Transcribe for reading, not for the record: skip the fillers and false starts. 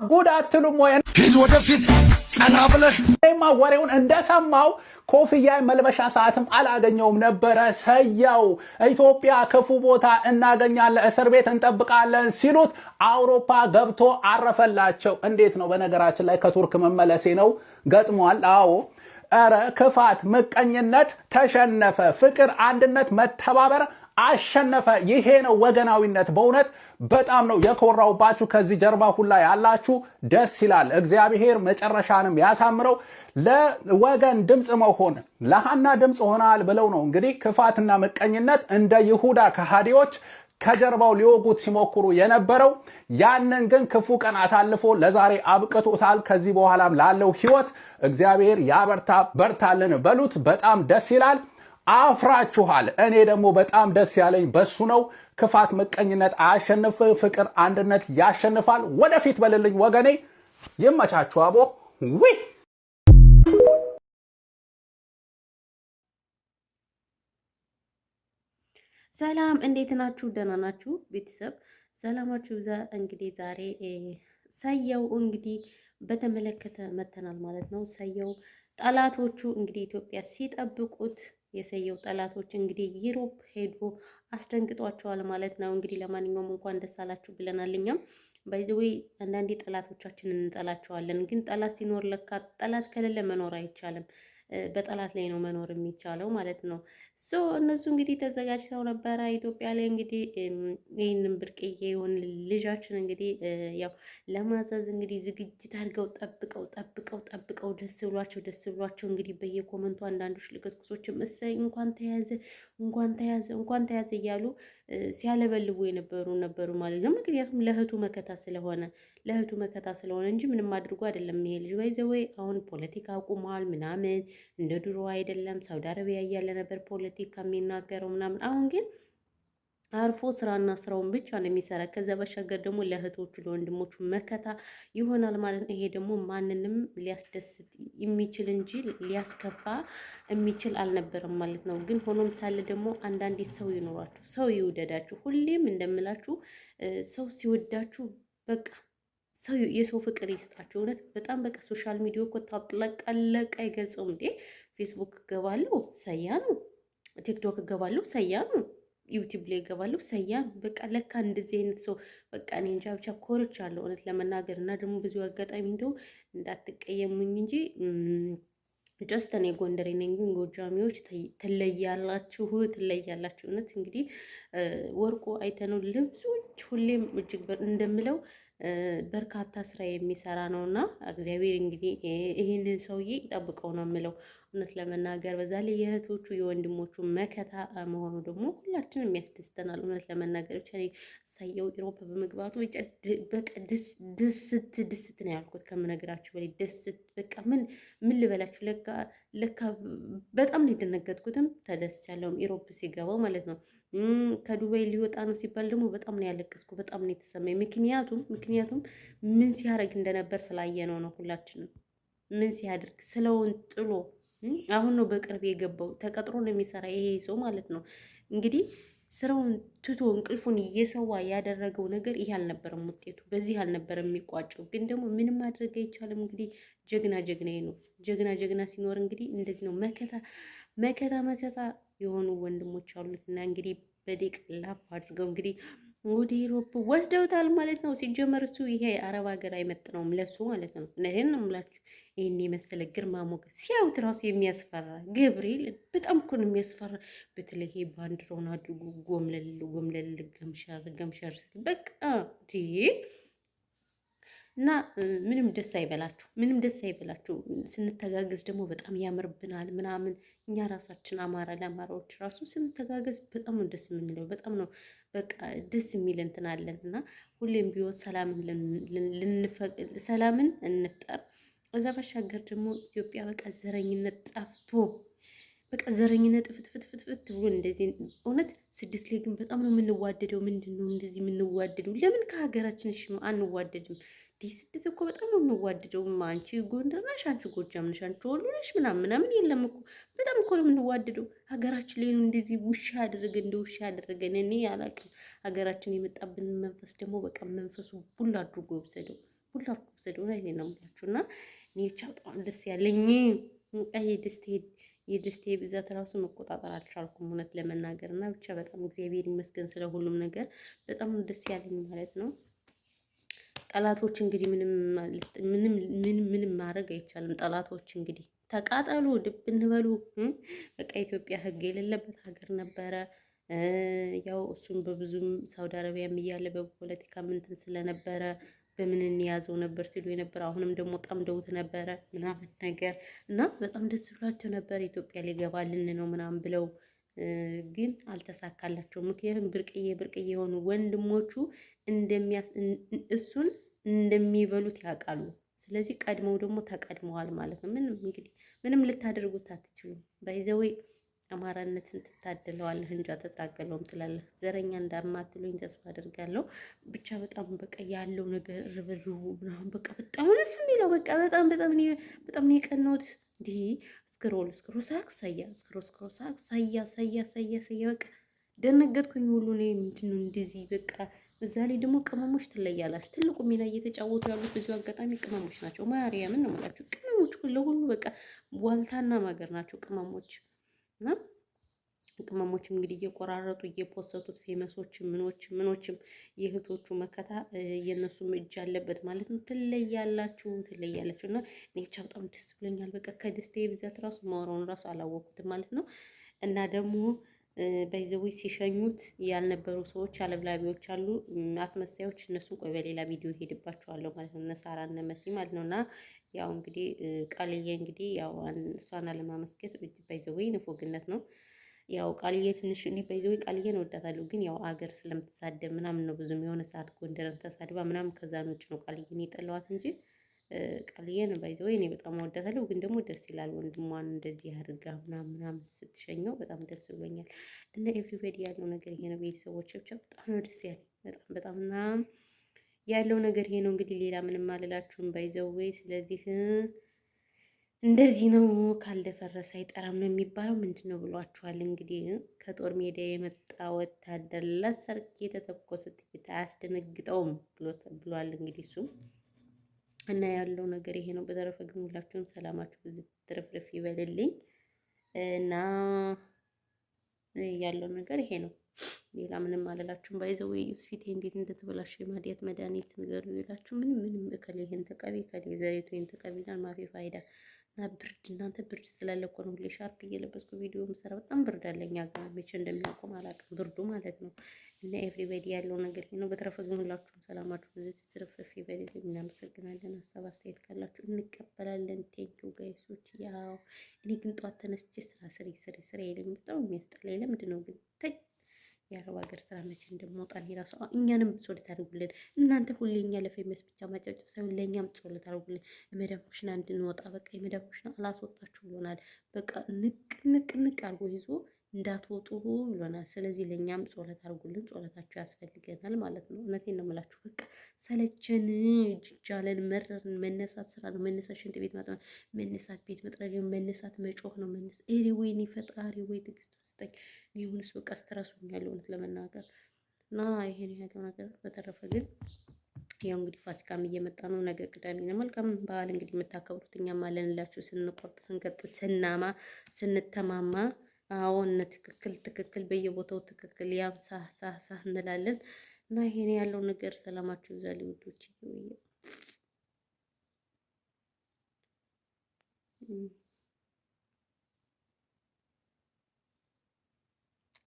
ጉድ አትሉም ወይ? ሂድ ወደፊት ቀና ብለህ እኔማ ወሬውን እንደሰማው ኮፍያ መልበሻ ሰዓትም አላገኘውም ነበረ። ሰያው ኢትዮጵያ ክፉ ቦታ እናገኛለን፣ እስር ቤት እንጠብቃለን ሲሉት አውሮፓ ገብቶ አረፈላቸው። እንዴት ነው? በነገራችን ላይ ከቱርክ መመለሴ ነው። ገጥሟል። አዎ ኧረ ክፋት፣ ምቀኝነት ተሸነፈ። ፍቅር፣ አንድነት፣ መተባበር አሸነፈ። ይሄ ነው ወገናዊነት። በእውነት በጣም ነው የኮራውባችሁ። ከዚህ ጀርባ ሁላ ያላችሁ ደስ ይላል። እግዚአብሔር መጨረሻንም ያሳምረው። ለወገን ድምፅ መሆን ለሃና ድምፅ ሆናል ብለው ነው እንግዲህ ክፋትና ምቀኝነት እንደ ይሁዳ ከሃዲዎች ከጀርባው ሊወጉት ሲሞክሩ የነበረው። ያንን ግን ክፉ ቀን አሳልፎ ለዛሬ አብቅቶታል። ከዚህ በኋላም ላለው ህይወት እግዚአብሔር ያበርታ፣ በርታልን በሉት። በጣም ደስ ይላል። አፍራችኋል። እኔ ደግሞ በጣም ደስ ያለኝ በሱ ነው። ክፋት ምቀኝነት አያሸንፍ፣ ፍቅር አንድነት ያሸንፋል። ወደፊት በልልኝ ወገኔ። ይመቻችሁ አቦ ዊ ሰላም እንዴት ናችሁ? ደህና ናችሁ? ቤተሰብ ሰላማችሁ ይብዛ። እንግዲህ ዛሬ ሰየው እንግዲህ በተመለከተ መተናል ማለት ነው። ሰየው ጠላቶቹ እንግዲህ ኢትዮጵያ ሲጠብቁት የሰየው ጠላቶች እንግዲህ ዩሮፕ ሄዶ አስደንግጧቸዋል ማለት ነው። እንግዲህ ለማንኛውም እንኳን ደስ አላችሁ ብለናል። እኛም ባይዘዌ አንዳንዴ ጠላቶቻችንን እንጠላቸዋለን፣ ግን ጠላት ሲኖር ለካ ጠላት ከሌለ መኖር አይቻልም። በጠላት ላይ ነው መኖር የሚቻለው ማለት ነው። ሶ እነሱ እንግዲህ ተዘጋጅተው ነበረ ኢትዮጵያ ላይ እንግዲህ ይህንን ብርቅዬ የሆን ልጃችን እንግዲህ ያው ለማዘዝ እንግዲህ ዝግጅት አድርገው ጠብቀው ደስ ብሏቸው እንግዲህ በየኮመንቱ አንዳንዶች ልቅስቅሶችም እሰይ እንኳን ተያዘ እያሉ ሲያለበልቡ ነበሩ ማለት ነው። ምክንያቱም ለእህቱ መከታ ስለሆነ እንጂ ምንም አድርጎ አይደለም። ይሄ ልጅ ባይዘወይ አሁን ፖለቲካ አቁሟል ምናምን እንደ ድሮ አይደለም። ሳውዲ አረቢያ እያለ ነበር ፖለቲካ የሚናገረው ምናምን። አሁን ግን አርፎ ስራውን ብቻ ነው የሚሰራ። ከዛ ባሻገር ደግሞ ለእህቶቹ ለወንድሞቹ መከታ ይሆናል ማለት ነው። ይሄ ደግሞ ማንንም ሊያስደስት የሚችል እንጂ ሊያስከፋ የሚችል አልነበረም ማለት ነው። ግን ሆኖም ሳለ ደግሞ አንዳንዴ ሰው ይኖራችሁ፣ ሰው ይውደዳችሁ። ሁሌም እንደምላችሁ ሰው ሲወዳችሁ በቃ ሰው የሰው ፍቅር ይስጣችሁ። እውነት በጣም በቃ ሶሻል ሚዲያ እኮ ታጥለቀለቀ አይገልጸውም እንዴ? ፌስቡክ እገባለሁ ሰያ ነው፣ ቲክቶክ እገባለሁ ሰያ ነው፣ ዩቲዩብ ላይ እገባለሁ ሰያ ነው። በቃ ለካ እንደዚህ አይነት ሰው በቃ እኔ እንጃ ብቻ ኮርቻለሁ እውነት ለመናገር። እና ደግሞ ብዙ አጋጣሚ እንደው እንዳትቀየሙኝ እንጂ ጀስት እኔ ጎንደሬ ነኝ፣ ግን ጎጃሚዎች ትለያላችሁ። እውነት እንግዲህ ወርቁ አይተነው ለብዙዎች ሁሌም እጅግ እንደምለው በርካታ ስራ የሚሰራ ነውና እግዚአብሔር እንግዲህ ይህንን ሰውዬ ይጠብቀው ነው የምለው እውነት ለመናገር። በዛ ላይ የእህቶቹ የወንድሞቹ መከታ መሆኑ ደግሞ ሁላችንም ያስደስተናል እውነት ለመናገር። ብቻ ሳየው ኢሮፕ በመግባቱ በቃ ድስት ነው ያልኩት ከምነግራችሁ በላይ ደስት። በቃ ምን ልበላችሁ፣ ለካ በጣም ነው የደነገጥኩትም ተደስቻለሁም ኢሮፕ ሲገባው ማለት ነው። ከዱባይ ሊወጣ ነው ሲባል ደግሞ በጣም ነው ያለቀስኩ፣ በጣም ነው የተሰማኝ። ምክንያቱም ምን ሲያደርግ እንደነበር ስላየነው ነው። ሁላችንም ምን ሲያደርግ ስለውን ጥሎ አሁን ነው በቅርብ የገባው። ተቀጥሮ ነው የሚሰራ ይሄ ሰው ማለት ነው። እንግዲህ ስራውን ትቶ እንቅልፉን እየሰዋ ያደረገው ነገር ይሄ አልነበረም ውጤቱ፣ በዚህ አልነበረም የሚቋጨው። ግን ደግሞ ምንም ማድረግ አይቻልም። እንግዲህ ጀግና ነው። ጀግና ሲኖር እንግዲህ እንደዚህ ነው። መከታ የሆኑ ወንድሞች አሉትና እንግዲህ በዴቅላፍ አድርገው እንግዲህ ወደ ዩሮፕ ወስደውታል ማለት ነው። ሲጀመር እሱ ይሄ አረብ ሀገር አይመጥነውም ለሱ ማለት ነው። እነዚህን ነው የምላችሁ። ይህን የመሰለ ግርማ ሞገስ ሲያዩት ራሱ የሚያስፈራ ገብርኤል በጣም እኮ ነው የሚያስፈራ። በተለይ ይሄ ባንዲራውን አድርጎ ጎምለል ገምሸር በቃ እና ምንም ደስ አይበላችሁ። ስንተጋገዝ ደግሞ በጣም ያምርብናል ምናምን። እኛ ራሳችን አማራ ለአማራዎች ራሱ ስንተጋገዝ በጣም ነው ደስ የምንለው። በጣም ነው በቃ ደስ የሚል እንትን አለን። እና ሁሌም ቢሆን ሰላምን እንፍጠር። እዛ ባሻገር ደግሞ ኢትዮጵያ በቃ ዘረኝነት ጠፍቶ በቃ ዘረኝነት ፍትፍት ብሎ እንደዚህ እውነት ስደት ላይ ግን በጣም ነው የምንዋደደው። ምንድን ነው እንደዚህ የምንዋደደው? ለምን ከሀገራችን አንዋደድም? ስደት እኮ በጣም ነው የምንዋደደው። አንቺ ጎንደር ነሽ፣ አንቺ ጎጃም ነሽ፣ አንቺ ወሎ ነሽ ምናምን የለም እኮ። በጣም እኮ ነው የምንዋደደው። ሀገራችን ላይ ነው እንደዚህ ውሻ ያደረገን እኔ አላውቅም። ሀገራችን የመጣብን መንፈስ ደግሞ በቃ መንፈሱ ቡላ አድርጎ ይወሰደው። ሁላችሁም ስደው ላይ ነው የምላችሁና እኔ ብቻ በጣም ደስ ያለኝ የደስቴ ብዛት ራሱ መቆጣጠር አልቻልኩም እውነት ለመናገር እና ብቻ በጣም እግዚአብሔር ይመስገን ስለ ሁሉም ነገር በጣም ደስ ያለኝ ማለት ነው። ጠላቶች እንግዲህ ምንም ማድረግ አይቻልም። ጠላቶች እንግዲህ ተቃጠሉ፣ ድብ እንበሉ። በቃ ኢትዮጵያ ሕግ የሌለበት ሀገር ነበረ። ያው እሱም በብዙም ሳውዲ አረቢያም እያለ በፖለቲካ ምንትን ስለነበረ በምን እንያዘው ነበር ሲሉ የነበረ አሁንም ደግሞ ጠምደውት ነበረ ምናምን ነገር እና በጣም ደስ ብሏቸው ነበር። ኢትዮጵያ ሊገባልን ነው ምናምን ብለው ግን አልተሳካላቸውም። ምክንያቱም ብርቅዬ የሆኑ ወንድሞቹ እሱን እንደሚበሉት ያውቃሉ። ስለዚህ ቀድመው ደግሞ ተቀድመዋል ማለት ነው። ምንም ልታደርጉት አትችሉም። ባይዘወይ አማራነትን ትታደለዋለህ እንጂ አትታገለውም ትላለህ። ዘረኛ እንዳማትሉኝ ተስፋ አደርጋለሁ። ብቻ በጣም በቃ ያለው ነገር ርብርቡ ምናምን በቃ በጣም ደስ የሚለው በቃ በጣም ነው የቀናሁት። እንዲህ ስክሮል ሳክ ሳያ በቃ ደነገጥኩኝ ሁሉ ነው። ምንድነው እንደዚህ በቃ በዛ ላይ ደግሞ ቅመሞች ትለያላችሁ። ትልቁ ሚና እየተጫወቱ ያሉት በዚሁ አጋጣሚ ቅመሞች ናቸው። ማርያምን ነው የምላችሁ። ቅመሞች ለሁሉ በቃ ዋልታና ማገር ናቸው ቅመሞች እና ቅመሞችም እንግዲህ እየቆራረጡ እየፖሰቱት ፌመሶችም ምኖችም የእህቶቹ መከታ የእነሱም እጅ አለበት ማለት ነው። ትለያላችሁ እና እኔ ብቻ በጣም ደስ ብሎኛል። በቃ ከደስታ ብዛት ራሱ ማውራውን ራሱ አላወቅኩትም ማለት ነው። እና ደግሞ በይዘዊ ሲሸኙት ያልነበሩ ሰዎች አለብላቢዎች አሉ፣ አስመሳዮች። እነሱን ቆይ በሌላ ቪዲዮ ሄድባቸዋለሁ ማለት ነው። እነ ሳራ እነ መሲ ማለት ነው። እና ያው እንግዲህ ቃልዬ እንግዲህ ያው እሷን አለማመስገት በይዘዊ ንፎግነት ነው። ያው ቃልዬ ትንሽ እኔ በይዘዊ ቃልዬን እወዳታለሁ፣ ግን ያው አገር ስለምትሳደብ ምናምን ነው ብዙም የሆነ ሰዓት ጎንደርን ተሳድባ ምናምን ከዛን ውጭ ነው ቃልዬን የጠላዋት እንጂ ቃልዬን ባይዘው እኔ በጣም ወዳታለሁ። ግን ደግሞ ደስ ይላል ወንድሟን እንደዚህ አድርጋ ምናምን ስትሸኘው በጣም ደስ ብሎኛል። እና ኤቭሪባዲ ያለው ነገር ይሄ ነው። ቤተሰቦች ብቻ በጣም ነው ደስ ያለኝ በጣም እና ያለው ነገር ይሄ ነው። እንግዲህ ሌላ ምንም አልላችሁም ባይዘው። ስለዚህ እንደዚህ ነው። ካልደፈረሰ አይጠራም ነው የሚባለው። ምንድን ነው ብሏችኋል? እንግዲህ ከጦር ሜዳ የመጣ ወታደር ለሰርግ የተተኮሰ ጥይት አያስደነግጠውም ብሏል። እንግዲህ እሱም እና ያለው ነገር ይሄ ነው። በተረፈ ግን ሁላችሁም ሰላማችሁ ብዙ ትርፍርፍ ይበልልኝ እና ያለው ነገር ይሄ ነው። ሌላ ምንም አልላችሁም። ባይዘው ፊቴ እንዴት እንደተበላሸ የማዲያት መድኃኒት ንገሩ ይላችሁ። ምንም እከሌ ይሄን ተቀቢ እከሌ ዘይቱ ይሄን ተቀቢ ይላል። ማፊ ፋይዳ እና ብርድ እናንተ ብርድ ስላለ እኮ ነው ሁሌ ሻርፕ እየለበስኩ ቪዲዮ የምሰራ። በጣም ብርድ አለኝ። ጋር መቼ እንደሚያቆም አላውቅም ብርዱ ማለት ነው። እና ኤቭሪባዲ ያለው ነገር ይሄ ነው። በተረፈ ግን ሁላችሁም ሰላማችሁ ብዙ ትርፍርፍ ይበልልኝ። እናመሰግናለን። ሀሳብ አስተያየት ካላችሁ እንቀበላለን። ቴንኪው ጋይሶች። ያው እኔ ግን ጠዋት ተነስቼ ስራ የለኝም። በጣም የሚያስጠላኝ ለምንድን ነው ግን የአረብ ሀገር ስራ መቼ እንደምወጣ እኔ እራሱ እኛንም ጾለት አድርጉልን እናንተ። ሁሌ እኛ ለፌመስ ብቻ ማጨብጨብ ሳይሆን ለእኛም ጾለት አድርጉልን። የመዳም ኩሽና እንድንወጣ በቃ የመዳም ኩሽና አላስወጣችሁ ብሎናል። በቃ ንቅ አድርጎ ይዞ እንዳትወጡ ብሎናል። ስለዚህ ለእኛም ጾለት አድርጉልን። ጾለታችሁ ያስፈልገናል ማለት ነው። እውነቴን ነው የምላችሁ። በቃ ሰለቸን፣ ጅጃለን፣ መረርን። መነሳት ስራ ነው። መነሳት ሽንት ቤት ማጥናት፣ መነሳት ቤት መጥረግ፣ መነሳት መጮህ ነው። ኤሪ ወይኔ ፈጣሪ ወይ ትዕግስት ውስጠኝ። ይሁንስ በቃ ስትረሱኛለሁ እውነት ለመናገር እና ይሄን ያለው ነገር። በተረፈ ግን ያው እንግዲህ ፋሲካም እየመጣ ነው። ነገ ቅዳሜ ነው። መልካም በዓል እንግዲህ የምታከብሩት እኛም አለንላችሁ። ስንቆርጥ ስንቀጥል ስናማ ስንተማማ አዎን ትክክል በየቦታው ትክክል ያም ሳህ እንላለን እና ይሄን ያለው ነገር። ሰላማችሁ ይብዛልኝ ውዶች።